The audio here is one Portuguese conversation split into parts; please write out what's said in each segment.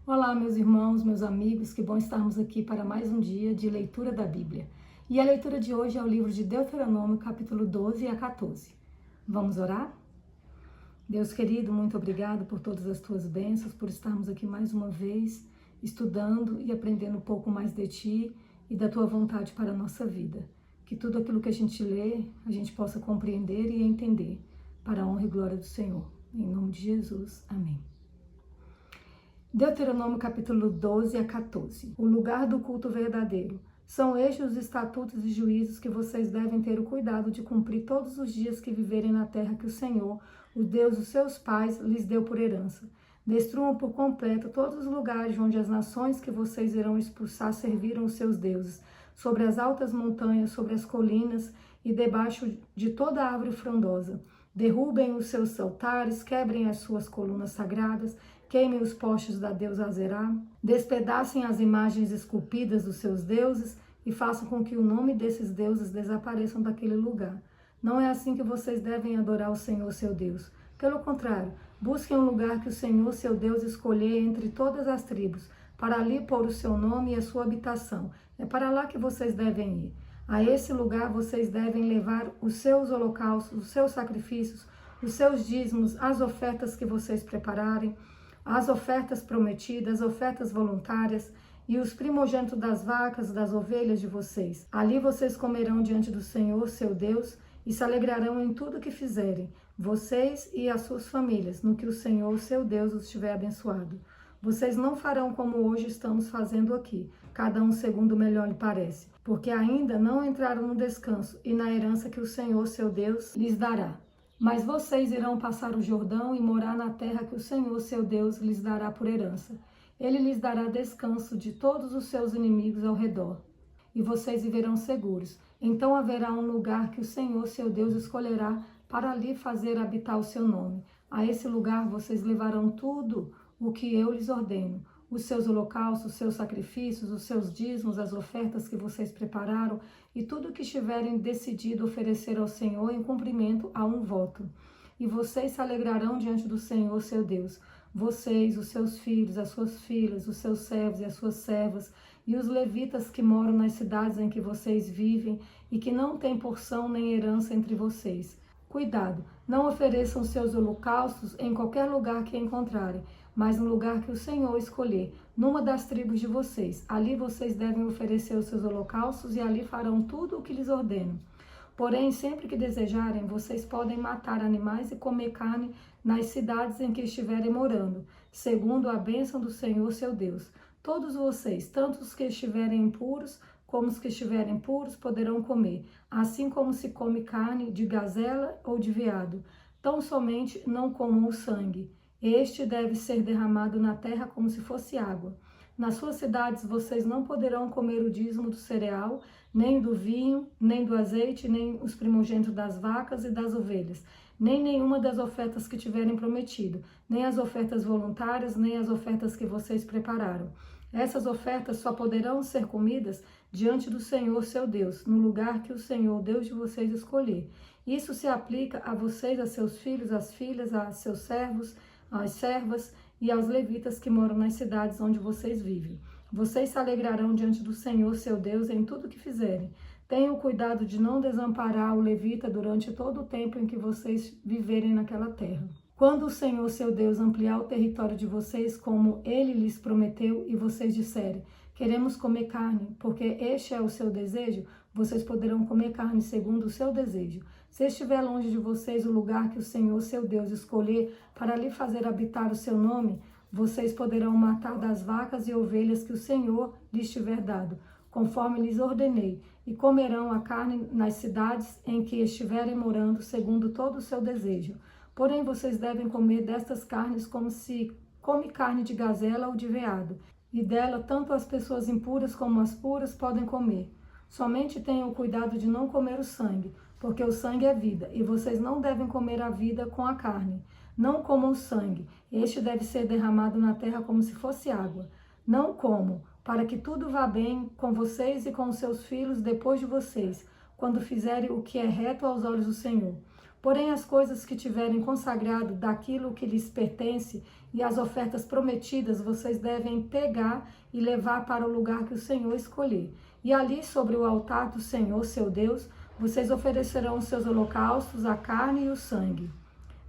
Olá, meus irmãos, meus amigos, que bom estarmos aqui para mais um dia de leitura da Bíblia. E a leitura de hoje é o livro de Deuteronômio, capítulo 12 a 14. Vamos orar? Deus querido, muito obrigado por todas as tuas bênçãos, por estarmos aqui mais uma vez, estudando e aprendendo um pouco mais de ti e da tua vontade para a nossa vida. Que tudo aquilo que a gente lê, a gente possa compreender e entender, para a honra e glória do Senhor. Em nome de Jesus, amém. Deuteronômio capítulo 12 a 14. O lugar do culto verdadeiro. São estes os estatutos e juízos que vocês devem ter o cuidado de cumprir todos os dias que viverem na terra que o Senhor, o Deus dos seus pais, lhes deu por herança. Destruam por completo todos os lugares onde as nações que vocês irão expulsar serviram os seus deuses, sobre as altas montanhas, sobre as colinas e debaixo de toda árvore frondosa. Derrubem os seus altares, quebrem as suas colunas sagradas, queimem os postes da deusa Azerá, despedacem as imagens esculpidas dos seus deuses e façam com que o nome desses deuses desapareçam daquele lugar. Não é assim que vocês devem adorar o Senhor, seu Deus. Pelo contrário, busquem um lugar que o Senhor, seu Deus, escolher entre todas as tribos, para ali pôr o seu nome e a sua habitação. É para lá que vocês devem ir. A esse lugar vocês devem levar os seus holocaustos, os seus sacrifícios, os seus dízimos, as ofertas que vocês prepararem, as ofertas prometidas, as ofertas voluntárias e os primogênitos das vacas, das ovelhas de vocês. Ali vocês comerão diante do Senhor, seu Deus, e se alegrarão em tudo que fizerem, vocês e as suas famílias, no que o Senhor, seu Deus, os tiver abençoado. Vocês não farão como hoje estamos fazendo aqui, cada um segundo o melhor lhe parece, porque ainda não entraram no descanso e na herança que o Senhor, seu Deus, lhes dará. Mas vocês irão passar o Jordão e morar na terra que o Senhor, seu Deus, lhes dará por herança. Ele lhes dará descanso de todos os seus inimigos ao redor, e vocês viverão seguros. Então haverá um lugar que o Senhor, seu Deus, escolherá para ali fazer habitar o seu nome. A esse lugar vocês levarão tudo o que eu lhes ordeno, os seus holocaustos, os seus sacrifícios, os seus dízimos, as ofertas que vocês prepararam e tudo o que estiverem decidido oferecer ao Senhor em cumprimento a um voto. E vocês se alegrarão diante do Senhor, seu Deus. Vocês, os seus filhos, as suas filhas, os seus servos e as suas servas, e os levitas que moram nas cidades em que vocês vivem e que não têm porção nem herança entre vocês. Cuidado, não ofereçam seus holocaustos em qualquer lugar que encontrarem, mas no lugar que o Senhor escolher, numa das tribos de vocês. Ali vocês devem oferecer os seus holocaustos e ali farão tudo o que lhes ordeno. Porém, sempre que desejarem, vocês podem matar animais e comer carne nas cidades em que estiverem morando, segundo a bênção do Senhor, seu Deus. Todos vocês, tanto os que estiverem impuros, como os que estiverem puros, poderão comer, assim como se come carne de gazela ou de veado. Tão somente não comam o sangue. Este deve ser derramado na terra como se fosse água. Nas suas cidades vocês não poderão comer o dízimo do cereal, nem do vinho, nem do azeite, nem os primogênitos das vacas e das ovelhas, nem nenhuma das ofertas que tiverem prometido, nem as ofertas voluntárias, nem as ofertas que vocês prepararam. Essas ofertas só poderão ser comidas diante do Senhor, seu Deus, no lugar que o Senhor, Deus de vocês, escolher. Isso se aplica a vocês, a seus filhos, às filhas, a seus servos, às servas e aos levitas que moram nas cidades onde vocês vivem. Vocês se alegrarão diante do Senhor, seu Deus, em tudo que fizerem. Tenham cuidado de não desamparar o levita durante todo o tempo em que vocês viverem naquela terra. Quando o Senhor, seu Deus, ampliar o território de vocês, como ele lhes prometeu, e vocês disserem, queremos comer carne, porque este é o seu desejo, vocês poderão comer carne segundo o seu desejo. Se estiver longe de vocês o lugar que o Senhor, seu Deus, escolher para lhe fazer habitar o seu nome, vocês poderão matar das vacas e ovelhas que o Senhor lhes tiver dado, conforme lhes ordenei, e comerão a carne nas cidades em que estiverem morando, segundo todo o seu desejo. Porém, vocês devem comer destas carnes como se come carne de gazela ou de veado, e dela tanto as pessoas impuras como as puras podem comer. Somente tenham cuidado de não comer o sangue, porque o sangue é vida, e vocês não devem comer a vida com a carne. Não comam o sangue, este deve ser derramado na terra como se fosse água. Não comam, para que tudo vá bem com vocês e com os seus filhos depois de vocês, quando fizerem o que é reto aos olhos do Senhor. Porém, as coisas que tiverem consagrado daquilo que lhes pertence e as ofertas prometidas vocês devem pegar e levar para o lugar que o Senhor escolher. E ali, sobre o altar do Senhor, seu Deus, vocês oferecerão os seus holocaustos, a carne e o sangue.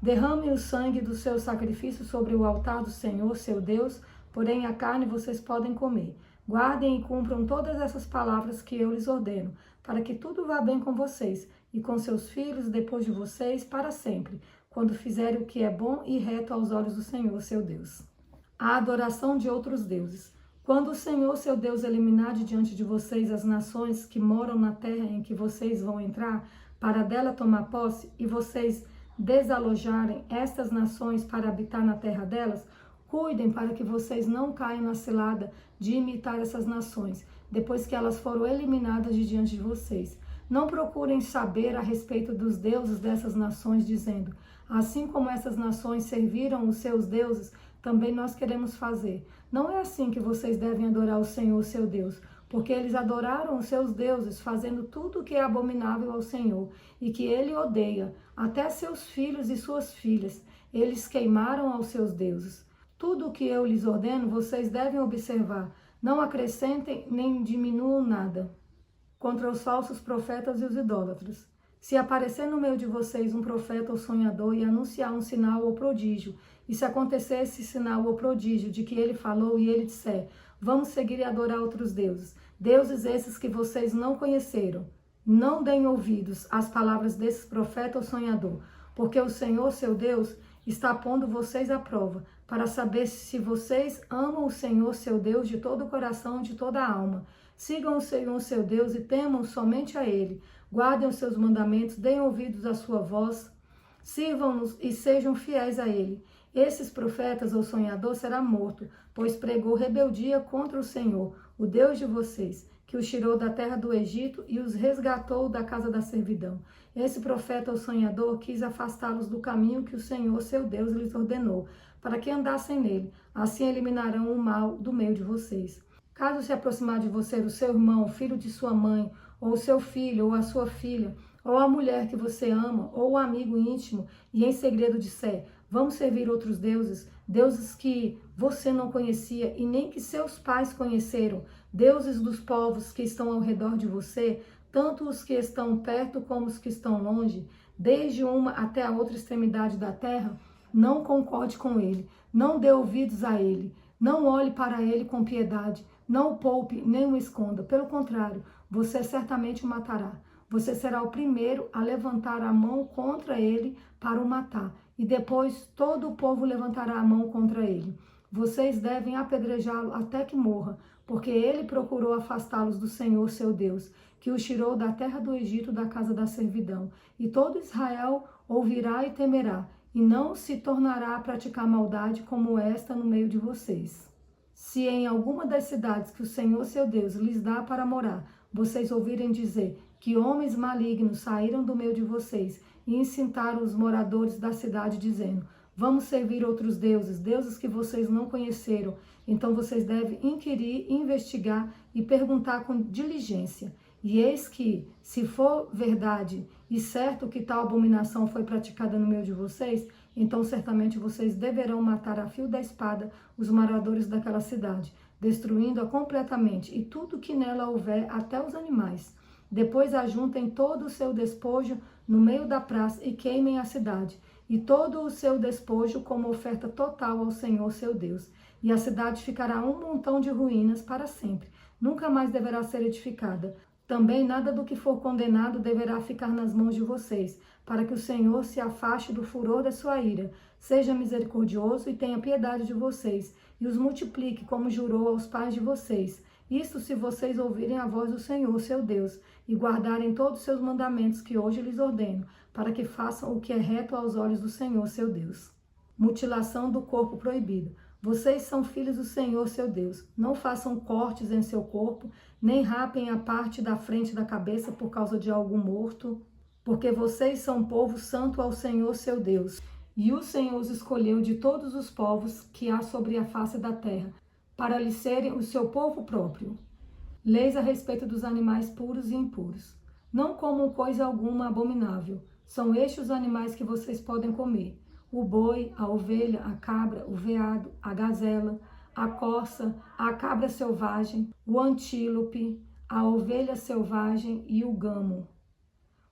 Derramem o sangue do seu sacrifício sobre o altar do Senhor, seu Deus, porém a carne vocês podem comer. Guardem e cumpram todas essas palavras que eu lhes ordeno, para que tudo vá bem com vocês e com seus filhos depois de vocês para sempre, quando fizerem o que é bom e reto aos olhos do Senhor, seu Deus. A adoração de outros deuses. Quando o Senhor, seu Deus, eliminar de diante de vocês as nações que moram na terra em que vocês vão entrar, para dela tomar posse, e vocês desalojarem estas nações para habitar na terra delas, cuidem para que vocês não caiam na cilada de imitar essas nações, depois que elas foram eliminadas de diante de vocês. Não procurem saber a respeito dos deuses dessas nações, dizendo: assim como essas nações serviram os seus deuses, também nós queremos fazer. Não é assim que vocês devem adorar o Senhor, seu Deus, porque eles adoraram os seus deuses, fazendo tudo o que é abominável ao Senhor e que ele odeia, até seus filhos e suas filhas. Eles queimaram aos seus deuses. Tudo o que eu lhes ordeno, vocês devem observar. Não acrescentem nem diminuam nada. Contra os falsos profetas e os idólatras. Se aparecer no meio de vocês um profeta ou sonhador e anunciar um sinal ou prodígio, e se acontecer esse sinal ou prodígio de que ele falou e ele disser: vamos seguir e adorar outros deuses, deuses esses que vocês não conheceram, não deem ouvidos às palavras desse profeta ou sonhador, porque o Senhor, seu Deus, está pondo vocês à prova, para saber se vocês amam o Senhor, seu Deus, de todo o coração e de toda a alma. Sigam o Senhor, seu Deus, e temam somente a Ele. Guardem os seus mandamentos, deem ouvidos à sua voz, sirvam-nos e sejam fiéis a Ele. Esses profetas ou sonhador será morto, pois pregou rebeldia contra o Senhor, o Deus de vocês, que os tirou da terra do Egito e os resgatou da casa da servidão. Esse profeta ou sonhador quis afastá-los do caminho que o Senhor, seu Deus, lhes ordenou, para que andassem nele. Assim eliminarão o mal do meio de vocês. Caso se aproximar de você o seu irmão, filho de sua mãe, ou o seu filho, ou a sua filha, ou a mulher que você ama, ou o amigo íntimo, e em segredo disser: vamos servir outros deuses, deuses que você não conhecia e nem que seus pais conheceram, deuses dos povos que estão ao redor de você, tanto os que estão perto como os que estão longe, desde uma até a outra extremidade da terra, não concorde com ele, não dê ouvidos a ele, não olhe para ele com piedade, não o poupe nem o esconda, pelo contrário, você certamente o matará. Você será o primeiro a levantar a mão contra ele para o matar, e depois todo o povo levantará a mão contra ele. Vocês devem apedrejá-lo até que morra, porque ele procurou afastá-los do Senhor, seu Deus, que os tirou da terra do Egito, da casa da servidão. E todo Israel ouvirá e temerá, e não se tornará a praticar maldade como esta no meio de vocês. Se em alguma das cidades que o Senhor, seu Deus, lhes dá para morar, vocês ouvirem dizer que homens malignos saíram do meio de vocês e incitaram os moradores da cidade, dizendo: vamos servir outros deuses, deuses que vocês não conheceram, então vocês devem inquirir, investigar e perguntar com diligência. E eis que, se for verdade e certo que tal abominação foi praticada no meio de vocês, então certamente vocês deverão matar a fio da espada os moradores daquela cidade, destruindo-a completamente, e tudo que nela houver, até os animais. Depois ajuntem todo o seu despojo no meio da praça e queimem a cidade, e todo o seu despojo como oferta total ao Senhor, seu Deus. E a cidade ficará um montão de ruínas para sempre, nunca mais deverá ser edificada. Também nada do que for condenado deverá ficar nas mãos de vocês, para que o Senhor se afaste do furor da sua ira, seja misericordioso e tenha piedade de vocês, e os multiplique como jurou aos pais de vocês. Isto se vocês ouvirem a voz do Senhor, seu Deus, e guardarem todos os seus mandamentos que hoje lhes ordeno, para que façam o que é reto aos olhos do Senhor, seu Deus. Mutilação do corpo proibido. Vocês são filhos do Senhor, seu Deus. Não façam cortes em seu corpo, nem rapem a parte da frente da cabeça por causa de algo morto, porque vocês são povo santo ao Senhor, seu Deus. E o Senhor os escolheu de todos os povos que há sobre a face da terra, para lhes serem o seu povo próprio. Leis a respeito dos animais puros e impuros. Não comam coisa alguma abominável. São estes os animais que vocês podem comer: o boi, a ovelha, a cabra, o veado, a gazela, a corça, a cabra selvagem, o antílope, a ovelha selvagem e o gamo.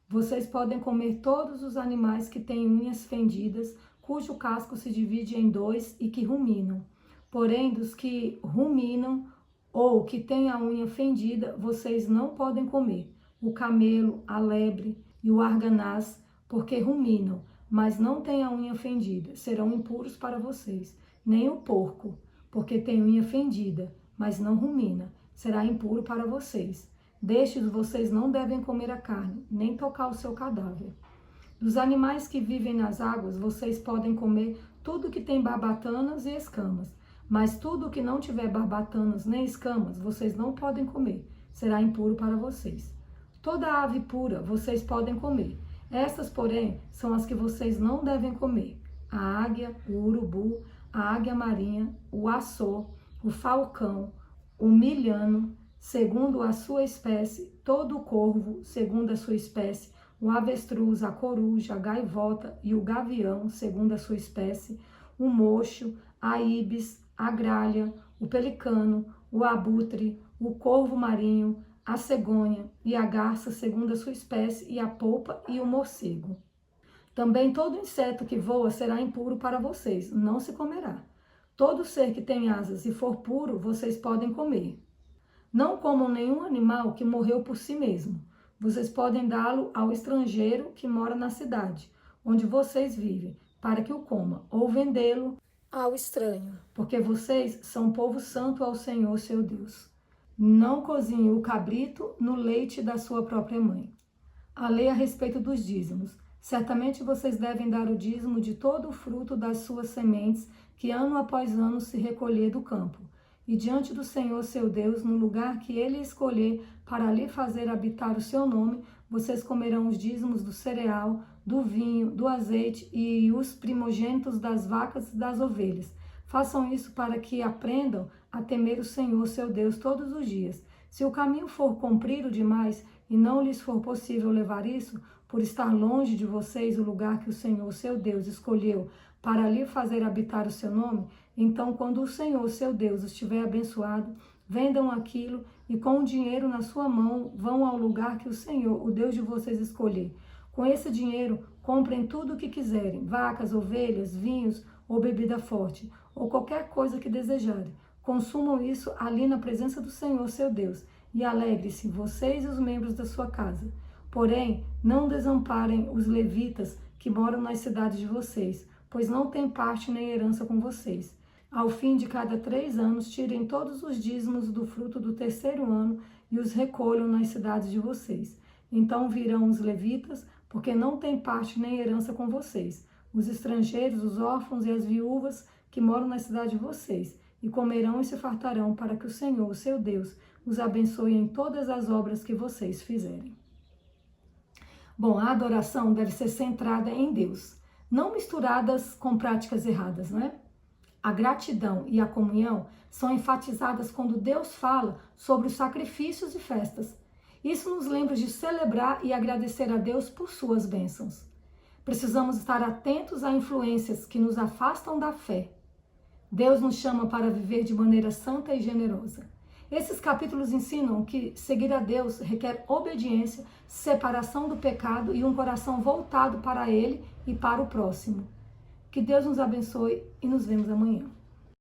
Vocês podem comer todos os animais que têm unhas fendidas, cujo casco se divide em dois e que ruminam. Porém, dos que ruminam ou que têm a unha fendida, vocês não podem comer o camelo, a lebre e o arganaz, porque ruminam, mas não têm a unha fendida, serão impuros para vocês. Nem o porco, porque tem unha fendida, mas não rumina, será impuro para vocês. Destes vocês não devem comer a carne, nem tocar o seu cadáver. Dos animais que vivem nas águas, vocês podem comer tudo que tem barbatanas e escamas, mas tudo que não tiver barbatanas nem escamas, vocês não podem comer, será impuro para vocês. Toda ave pura vocês podem comer. Estas, porém, são as que vocês não devem comer: a águia, o urubu, a águia marinha, o açô, o falcão, o milhano, segundo a sua espécie, todo o corvo, segundo a sua espécie, o avestruz, a coruja, a gaivota e o gavião, segundo a sua espécie, o mocho, a ibis, a gralha, o pelicano, o abutre, o corvo marinho, a cegonha e a garça, segundo a sua espécie, e a polpa e o morcego. Também todo inseto que voa será impuro para vocês, não se comerá. Todo ser que tem asas e for puro, vocês podem comer. Não comam nenhum animal que morreu por si mesmo. Vocês podem dá-lo ao estrangeiro que mora na cidade, onde vocês vivem, para que o coma, ou vendê-lo ao estranho, porque vocês são povo santo ao Senhor seu Deus. Não cozinhe o cabrito no leite da sua própria mãe. A lei a respeito dos dízimos. Certamente vocês devem dar o dízimo de todo o fruto das suas sementes, que ano após ano se recolher do campo. E diante do Senhor seu Deus, no lugar que ele escolher para lhe fazer habitar o seu nome, vocês comerão os dízimos do cereal, do vinho, do azeite e os primogênitos das vacas e das ovelhas. Façam isso para que aprendam a temer o Senhor seu Deus todos os dias. Se o caminho for comprido demais e não lhes for possível levar isso, por estar longe de vocês o lugar que o Senhor seu Deus escolheu para lhe fazer habitar o seu nome, então quando o Senhor seu Deus estiver abençoado, vendam aquilo e com o dinheiro na sua mão vão ao lugar que o Senhor, o Deus de vocês, escolher. Com esse dinheiro, comprem tudo o que quiserem, vacas, ovelhas, vinhos ou bebida forte, ou qualquer coisa que desejarem. Consumam isso ali na presença do Senhor seu Deus e alegre-se vocês e os membros da sua casa. Porém, não desamparem os levitas que moram nas cidades de vocês, pois não têm parte nem herança com vocês. Ao fim de cada 3 anos, tirem todos os dízimos do fruto do 3º ano e os recolham nas cidades de vocês. Então virão os levitas, porque não têm parte nem herança com vocês, os estrangeiros, os órfãos e as viúvas que moram na cidade de vocês, e comerão e se fartarão, para que o Senhor, o seu Deus, os abençoe em todas as obras que vocês fizerem. Bom, a adoração deve ser centrada em Deus, não misturadas com práticas erradas, não é? A gratidão e a comunhão são enfatizadas quando Deus fala sobre os sacrifícios e festas. Isso nos lembra de celebrar e agradecer a Deus por suas bênçãos. Precisamos estar atentos a influências que nos afastam da fé. Deus nos chama para viver de maneira santa e generosa. Esses capítulos ensinam que seguir a Deus requer obediência, separação do pecado e um coração voltado para Ele e para o próximo. Que Deus nos abençoe e nos vemos amanhã.